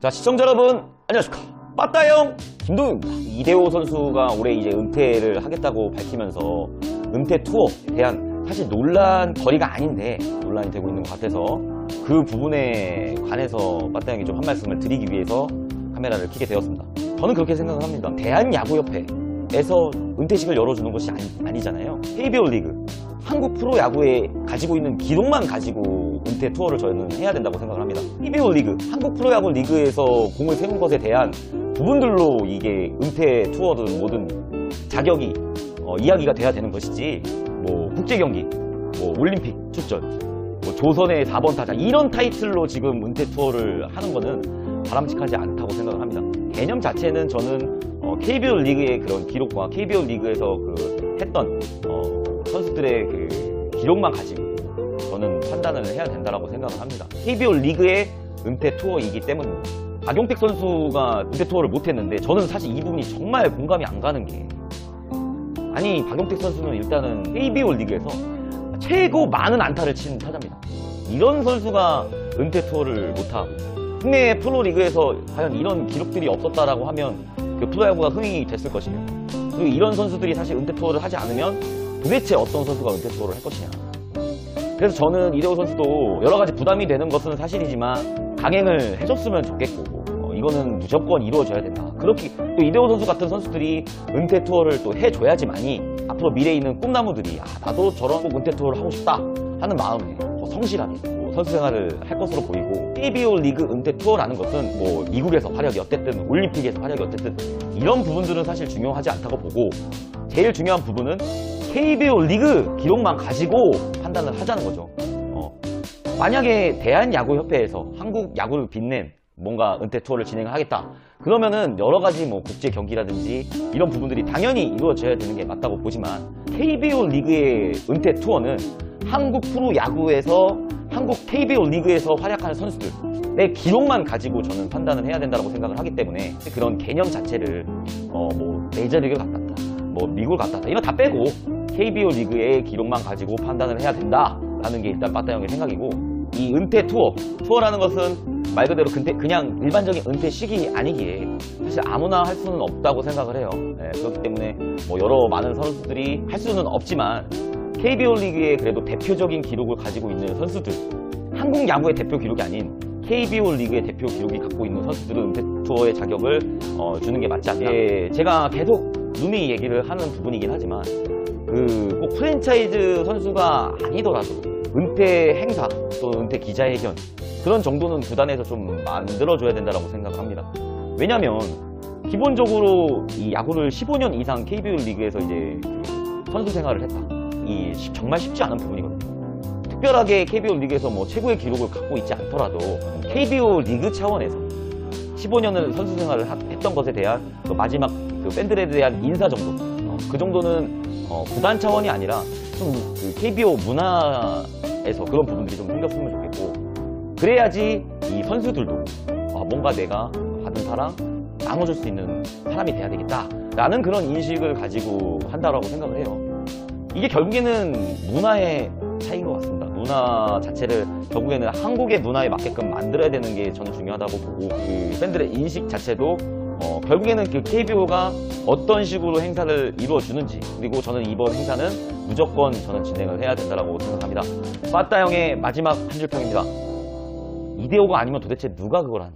자, 시청자 여러분, 안녕하십니까. 빠따형 김동윤입니다. 이대호 선수가 올해 이제 은퇴를 하겠다고 밝히면서 은퇴 투어에 대한 사실 논란거리가 아닌데 논란이 되고 있는 것 같아서 그 부분에 관해서 빠따형이 좀 한 말씀을 드리기 위해서 카메라를 켜게 되었습니다. 저는 그렇게 생각을 합니다. 대한야구협회에서 은퇴식을 열어주는 것이 아니잖아요. KBO 리그, 한국 프로야구에 가지고 있는 기록만 가지고 은퇴 투어를 저희는 해야 된다고 생각을 합니다. KBO 리그, 한국 프로야구 리그에서 공을 세운 것에 대한 부분들로 이게 은퇴 투어든 뭐든 자격이 이야기가 돼야 되는 것이지, 뭐 국제경기, 뭐 올림픽 출전, 뭐 조선의 4번 타자 이런 타이틀로 지금 은퇴 투어를 하는 거는 바람직하지 않다고 생각을 합니다. 개념 자체는 저는 KBO 리그의 그런 기록과 KBO 리그에서 했던 선수들의 그 기록만 가지고 저는 판단을 해야 된다고 생각을 합니다. KBO 리그의 은퇴 투어이기 때문입니다. 박용택 선수가 은퇴 투어를 못했는데 저는 사실 이 부분이 정말 공감이 안 가는 게, 아니 박용택 선수는 일단은 KBO 리그에서 최고 많은 안타를 친 타자입니다. 이런 선수가 은퇴 투어를 못하고 국내 프로리그에서 과연 이런 기록들이 없었다라고 하면 그 프로야구가 흥행이 됐을 것이며, 그리고 이런 선수들이 사실 은퇴 투어를 하지 않으면 도대체 어떤 선수가 은퇴 투어를 할 것이냐. 그래서 저는 이대호 선수도 여러 가지 부담이 되는 것은 사실이지만 강행을 해줬으면 좋겠고, 이거는 무조건 이루어져야 된다. 그렇게 또 이대호 선수 같은 선수들이 은퇴 투어를 또 해줘야지만이 앞으로 미래에 있는 꿈나무들이 나도 저런 꼭 은퇴 투어를 하고 싶다 하는 마음에 더 성실하게 선수 생활을 할 것으로 보이고, KBO 리그 은퇴 투어라는 것은 뭐 미국에서 활약이 어땠든 올림픽에서 활약이 어땠든 이런 부분들은 사실 중요하지 않다고 보고, 제일 중요한 부분은 KBO 리그 기록만 가지고 판단을 하자는 거죠. 만약에 대한야구협회에서 한국 야구를 빛낸 뭔가 은퇴 투어를 진행하겠다 그러면은 여러 가지 뭐 국제 경기라든지 이런 부분들이 당연히 이루어져야 되는 게 맞다고 보지만, KBO 리그의 은퇴 투어는 한국 프로야구에서 한국 KBO 리그에서 활약하는 선수들의 기록만 가지고 저는 판단을 해야 된다고 생각을 하기 때문에, 그런 개념 자체를 뭐 메이저리그 같다, 뭐 미국 같다 이런 다 빼고 KBO 리그의 기록만 가지고 판단을 해야 된다라는 게 일단 빠따형의 생각이고, 이 은퇴 투어라는 것은 말 그대로 그냥 일반적인 은퇴식이 아니기에 사실 아무나 할 수는 없다고 생각을 해요. 그렇기 때문에 뭐 여러 많은 선수들이 할 수는 없지만 KBO 리그의 그래도 대표적인 기록을 가지고 있는 선수들, 한국 야구의 대표 기록이 아닌 KBO 리그의 대표 기록이 갖고 있는 선수들은 은퇴 투어의 자격을 주는 게 맞지 않나. 제가 계속 누누이 얘기를 하는 부분이긴 하지만 꼭 프랜차이즈 선수가 아니더라도 은퇴 행사 또 은퇴 기자회견 그런 정도는 구단에서 좀 만들어줘야 된다고 생각을 합니다. 왜냐면 기본적으로 이 야구를 15년 이상 KBO 리그에서 이제 선수 생활을 했다. 이 정말 쉽지 않은 부분이거든요. 특별하게 KBO 리그에서 뭐 최고의 기록을 갖고 있지 않더라도 KBO 리그 차원에서 15년을 선수 생활을 했던 것에 대한 그 마지막 그 팬들에 대한 인사 정도, 그 정도는 구단 차원이 아니라 좀 그 KBO 문화에서 그런 부분들이 좀 생겼으면 좋겠고, 그래야지 이 선수들도 뭔가 내가 받은 사랑 나눠줄 수 있는 사람이 돼야 되겠다 라는 그런 인식을 가지고 한다고 생각을 해요. 이게 결국에는 문화의 차이인 것 같습니다. 문화 자체를 결국에는 한국의 문화에 맞게끔 만들어야 되는 게 저는 중요하다고 보고, 그 팬들의 인식 자체도 결국에는 그 KBO가 어떤 식으로 행사를 이루어주는지, 그리고 저는 이번 행사는 무조건 저는 진행을 해야 된다고 생각합니다. 빠따형의 마지막 한 줄평입니다. 이대호가 아니면 도대체 누가 그걸 하니?